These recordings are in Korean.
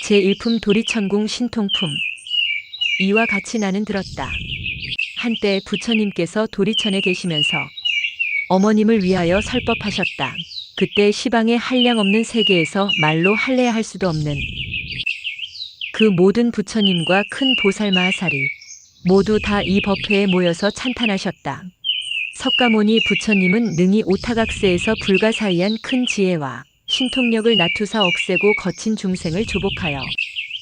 제1품 도리천궁 신통품. 이와 같이 나는 들었다. 한때 부처님께서 도리천에 계시면서 어머님을 위하여 설법하셨다. 그때 시방의 한량없는 세계에서 말로 할례할 수도 없는 그 모든 부처님과 큰 보살마하사리 모두 다 이 법회에 모여서 찬탄하셨다. 석가모니 부처님은 능히 오타각세에서 불가사의한 큰 지혜와 신통력을 나투사 억세고 거친 중생을 조복하여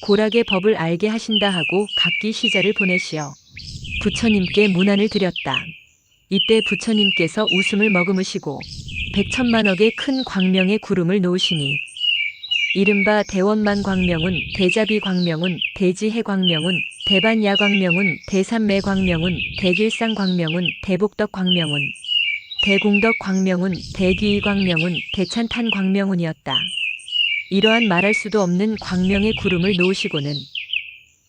고락의 법을 알게 하신다 하고 각기 시자를 보내시어 부처님께 문안을 드렸다. 이때 부처님께서 웃음을 머금으시고 백천만억의 큰 광명의 구름을 놓으시니 이른바 대원만 광명운, 대자비 광명운, 대지해 광명운, 대반야 광명운, 대삼매 광명운, 대길상 광명운, 대복덕 광명운, 대공덕 광명운, 대귀 광명운, 대찬탄 광명운이었다. 이러한 말할 수도 없는 광명의 구름을 놓으시고는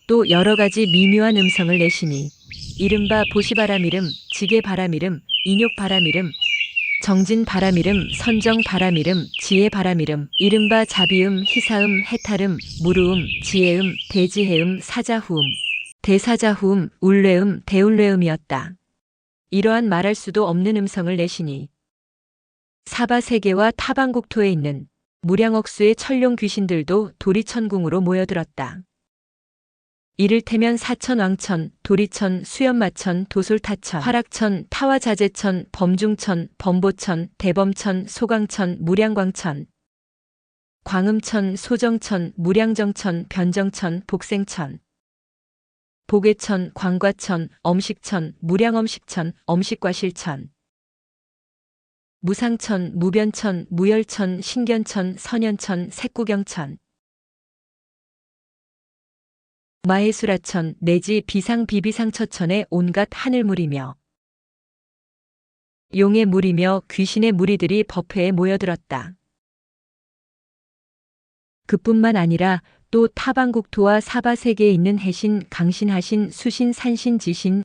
또 여러 가지 미묘한 음성을 내시니 이른바 보시바람이름, 지게바람이름, 인욕바람이름, 정진바람이름, 선정바람이름, 지혜바람이름, 이른바 자비음, 희사음, 해탈음, 무르음, 지혜음, 대지혜음, 사자후음, 대사자후음, 울뢰음, 대울뢰음이었다. 이러한 말할 수도 없는 음성을 내시니 사바세계와 타방국토에 있는 무량억수의 천룡 귀신들도 도리천궁으로 모여들었다. 이를테면 사천왕천, 도리천, 수연마천, 도솔타천, 화락천, 타화자재천, 범중천, 범보천, 대범천, 소강천, 무량광천, 광음천, 소정천, 무량정천, 변정천, 복생천, 복외천, 광과천, 엄식천, 무량엄식천, 엄식과실천, 무상천, 무변천, 무열천, 신견천, 선현천, 색구경천, 마해수라천 내지 비상비비상처천의 온갖 하늘물이며 용의 물이며 귀신의 무리들이 법회에 모여들었다. 그뿐만 아니라 또 타방국토와 사바세계에 있는 해신, 강신하신, 수신, 산신, 지신,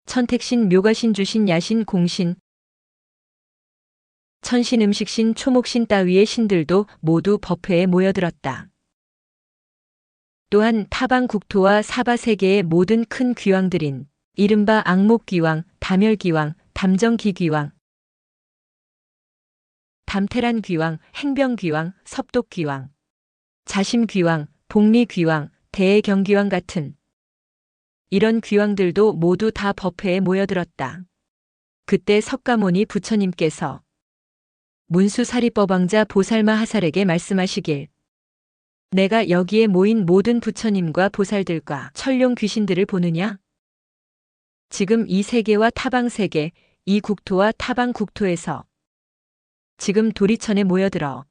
천택신, 묘가신, 주신, 야신, 공신, 천신, 음식신, 초목신 따위의 신들도 모두 법회에 모여들었다. 또한 타방국토와 사바세계의 모든 큰 귀왕들인 이른바 악목귀왕, 담열귀왕, 담정기귀왕, 담태란귀왕, 행병귀왕, 섭독귀왕, 자심귀왕, 복리귀왕, 대경귀왕 같은 이런 귀왕들도 모두 다 법회에 모여들었다. 그때 석가모니 부처님께서 문수사리법왕자 보살마하살에게 말씀하시길 내가 여기에 모인 모든 부처님과 보살들과 천룡 귀신들을 보느냐? 지금 이 세계와 타방세계, 이 국토와 타방국토에서 지금 도리천에 모여들어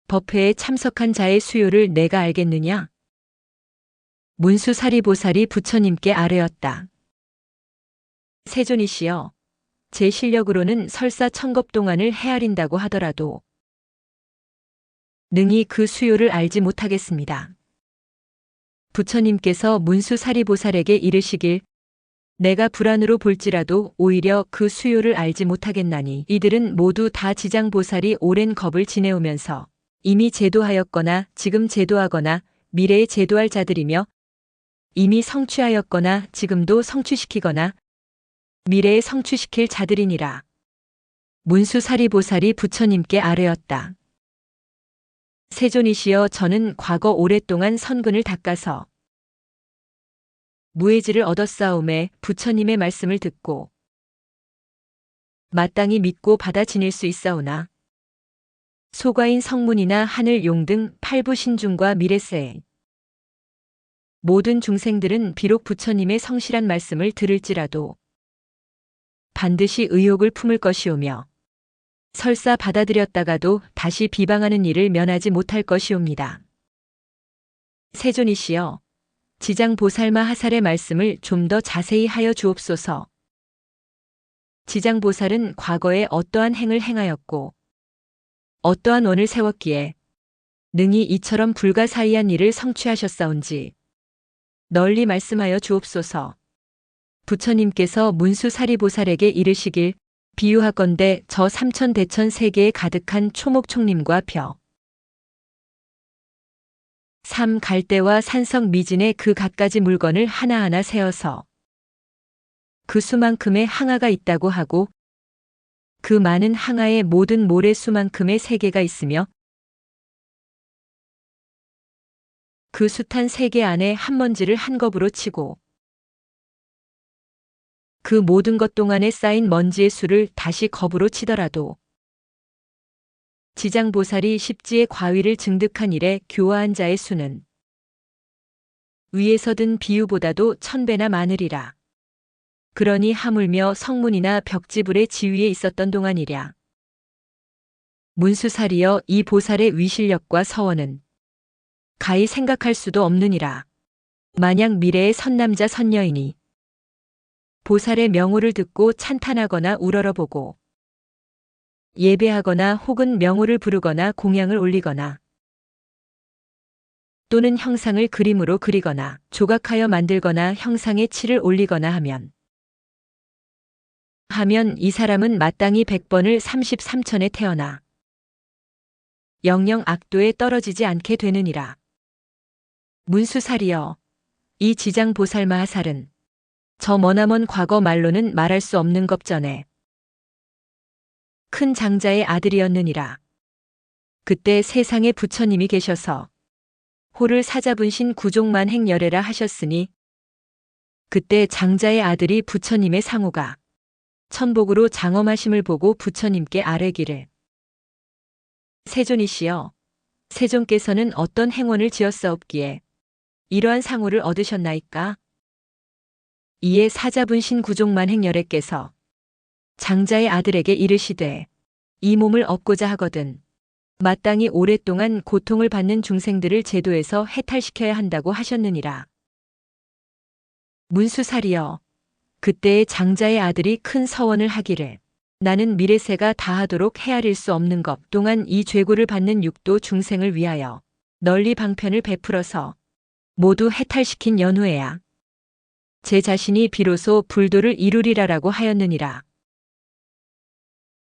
법회에 참석한 자의 수요를 내가 알겠느냐? 문수사리보살이 부처님께 아뢰었다. 세존이시여, 제 실력으로는 설사 천겁동안을 헤아린다고 하더라도 능히 그 수요를 알지 못하겠습니다. 부처님께서 문수사리보살에게 이르시길 내가 불안으로 볼지라도 오히려 그 수요를 알지 못하겠나니 이들은 모두 다 지장보살이 오랜 겁을 지내오면서 이미 제도하였거나 지금 제도하거나 미래에 제도할 자들이며 이미 성취하였거나 지금도 성취시키거나 미래에 성취시킬 자들이니라. 문수사리보살이 부처님께 아뢰었다. 세존이시여, 저는 과거 오랫동안 선근을 닦아서 무해지를 얻었사오매 부처님의 말씀을 듣고 마땅히 믿고 받아 지닐 수 있사오나 소가인 성문이나 하늘용 등 팔부신중과 미래세에 모든 중생들은 비록 부처님의 성실한 말씀을 들을지라도 반드시 의욕을 품을 것이오며 설사 받아들였다가도 다시 비방하는 일을 면하지 못할 것이옵니다. 세존이시여, 지장보살마하살의 말씀을 좀 더 자세히 하여 주옵소서. 지장보살은 과거에 어떠한 행을 행하였고 어떠한 원을 세웠기에 능히 이처럼 불가사의한 일을 성취하셨사온지 널리 말씀하여 주옵소서. 부처님께서 문수사리보살에게 이르시길 비유하건대 저 삼천대천 세계에 가득한 초목총림과 벼 삼 갈대와 산석 미진의 그 갖가지 물건을 하나하나 세어서 그 수만큼의 항아가 있다고 하고 그 많은 항아에 모든 모래수만큼의 세계가 있으며 그 숱한 세계 안에 한먼지를 한 겁으로 치고 그 모든 것 동안에 쌓인 먼지의 수를 다시 겁으로 치더라도 지장보살이 십지의 과위를 증득한 이래 교화한 자의 수는 위에서 든 비유보다도 1000배나 많으리라. 그러니 하물며 성문이나 벽지불의 지위에 있었던 동안이랴. 문수살이여, 이 보살의 위실력과 서원은 가히 생각할 수도 없느니라. 만약 미래의 선남자 선녀이니 보살의 명호를 듣고 찬탄하거나 우러러보고 예배하거나 혹은 명호를 부르거나 공양을 올리거나 또는 형상을 그림으로 그리거나 조각하여 만들거나 형상에 칠을 올리거나 하면 이 사람은 마땅히 100번을 33천에 태어나 영영 악도에 떨어지지 않게 되느니라. 문수살이여, 이 지장보살마하살은 저 머나먼 과거 말로는 말할 수 없는 겁전에 큰 장자의 아들이었느니라. 그때 세상에 부처님이 계셔서 호를 사자분신 구종만행열애라 하셨으니 그때 장자의 아들이 부처님의 상호가 천복으로 장엄하심을 보고 부처님께 아뢰기를 세존이시여, 세존께서는 어떤 행원을 지었사옵기에 이러한 상호를 얻으셨나이까? 이에 사자분신 구종만행열애께서 장자의 아들에게 이르시되 이 몸을 얻고자 하거든 마땅히 오랫동안 고통을 받는 중생들을 제도에서 해탈시켜야 한다고 하셨느니라. 문수살이여, 그때의 장자의 아들이 큰 서원을 하기를 나는 미래세가 다하도록 헤아릴 수 없는 것 동안 이 죄고를 받는 육도 중생을 위하여 널리 방편을 베풀어서 모두 해탈시킨 연후에야 제 자신이 비로소 불도를 이루리라라고 하였느니라.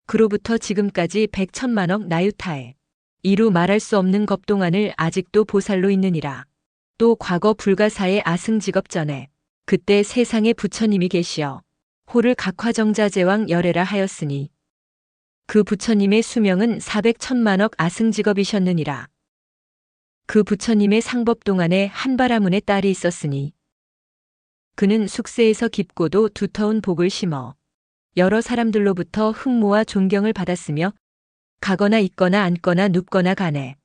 그로부터 지금까지 100천만억 나유타에 이루 말할 수 없는 것 동안을 아직도 보살로 있느니라. 또 과거 불가사의 아승직업 전에 그때 세상에 부처님이 계시어 호를 각화정자제왕 열애라 하였으니 그 부처님의 수명은 400천만억 아승직업이셨느니라. 그 부처님의 상법 동안에 한바라문의 딸이 있었으니 그는 숙세에서 깊고도 두터운 복을 심어 여러 사람들로부터 흠모와 존경을 받았으며 가거나 있거나 앉거나 눕거나 간에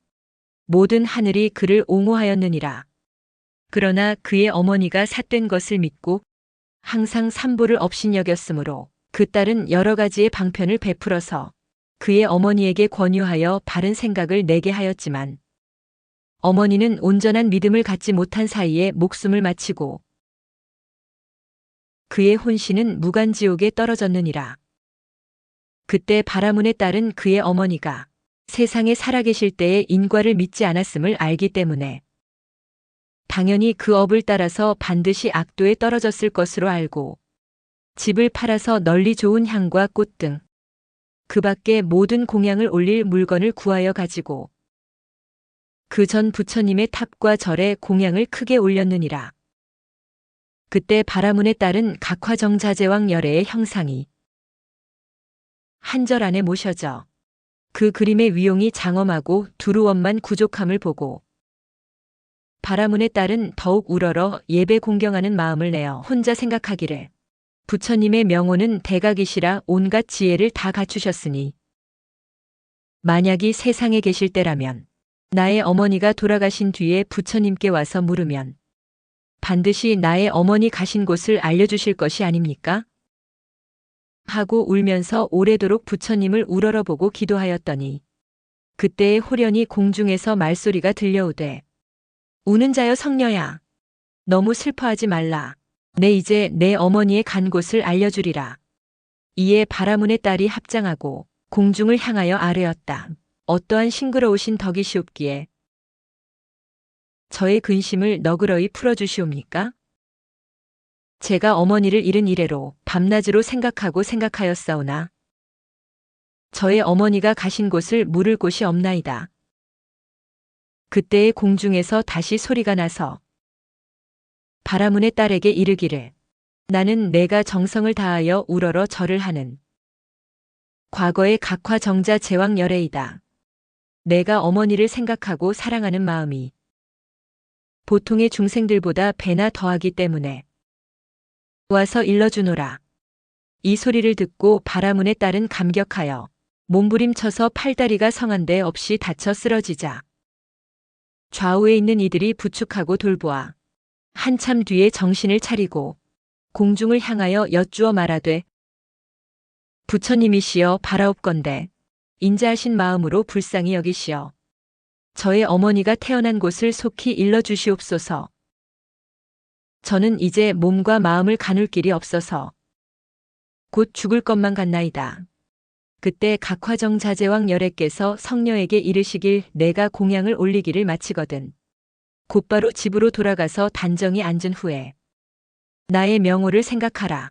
모든 하늘이 그를 옹호하였느니라. 그러나 그의 어머니가 삿된 것을 믿고 항상 삼보를 업신여겼으므로 그 딸은 여러 가지의 방편을 베풀어서 그의 어머니에게 권유하여 바른 생각을 내게 하였지만 어머니는 온전한 믿음을 갖지 못한 사이에 목숨을 마치고 그의 혼신은 무간지옥에 떨어졌느니라. 그때 바라문의 딸은 그의 어머니가 세상에 살아계실 때의 인과를 믿지 않았음을 알기 때문에 당연히 그 업을 따라서 반드시 악도에 떨어졌을 것으로 알고 집을 팔아서 널리 좋은 향과 꽃 등 그 밖에 모든 공양을 올릴 물건을 구하여 가지고 그 전 부처님의 탑과 절에 공양을 크게 올렸느니라. 그때 바라문의 딸은 각화정자제왕 열애의 형상이 한 절 안에 모셔져 그 그림의 위용이 장엄하고 두루원만 구족함을 보고 바라문의 딸은 더욱 우러러 예배 공경하는 마음을 내어 혼자 생각하기를 부처님의 명호는 대각이시라 온갖 지혜를 다 갖추셨으니 만약이 세상에 계실 때라면 나의 어머니가 돌아가신 뒤에 부처님께 와서 물으면 반드시 나의 어머니 가신 곳을 알려주실 것이 아닙니까? 하고 울면서 오래도록 부처님을 우러러보고 기도하였더니 그때의 호련히 공중에서 말소리가 들려오되 우는 자여 성녀야, 너무 슬퍼하지 말라. 내 이제 내 어머니의 간 곳을 알려주리라. 이에 바라문의 딸이 합장하고 공중을 향하여 아뢰었다. 어떠한 싱그러우신 덕이시옵기에 저의 근심을 너그러이 풀어주시옵니까? 제가 어머니를 잃은 이래로 밤낮으로 생각하였사오나 저의 어머니가 가신 곳을 물을 곳이 없나이다. 그때의 공중에서 다시 소리가 나서 바라문의 딸에게 이르기를 나는 내가 정성을 다하여 우러러 절을 하는 과거의 각화정자 제왕 열애이다. 내가 어머니를 생각하고 사랑하는 마음이 보통의 중생들보다 배나 더하기 때문에 와서 일러주노라. 이 소리를 듣고 바라문의 딸은 감격하여 몸부림쳐서 팔다리가 성한데 없이 다쳐 쓰러지자 좌우에 있는 이들이 부축하고 돌보아 한참 뒤에 정신을 차리고 공중을 향하여 여쭈어 말하되 부처님이시여 바라옵건대 인자하신 마음으로 불쌍히 여기시어 저의 어머니가 태어난 곳을 속히 일러주시옵소서. 저는 이제 몸과 마음을 가눌 길이 없어서 곧 죽을 것만 같나이다. 그때 각화정 자제왕 열애께서 성녀에게 이르시길 내가 공양을 올리기를 마치거든 곧바로 집으로 돌아가서 단정히 앉은 후에 나의 명호를 생각하라.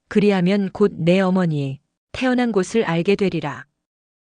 그리하면 곧 내 어머니의 태어난 곳을 알게 되리라.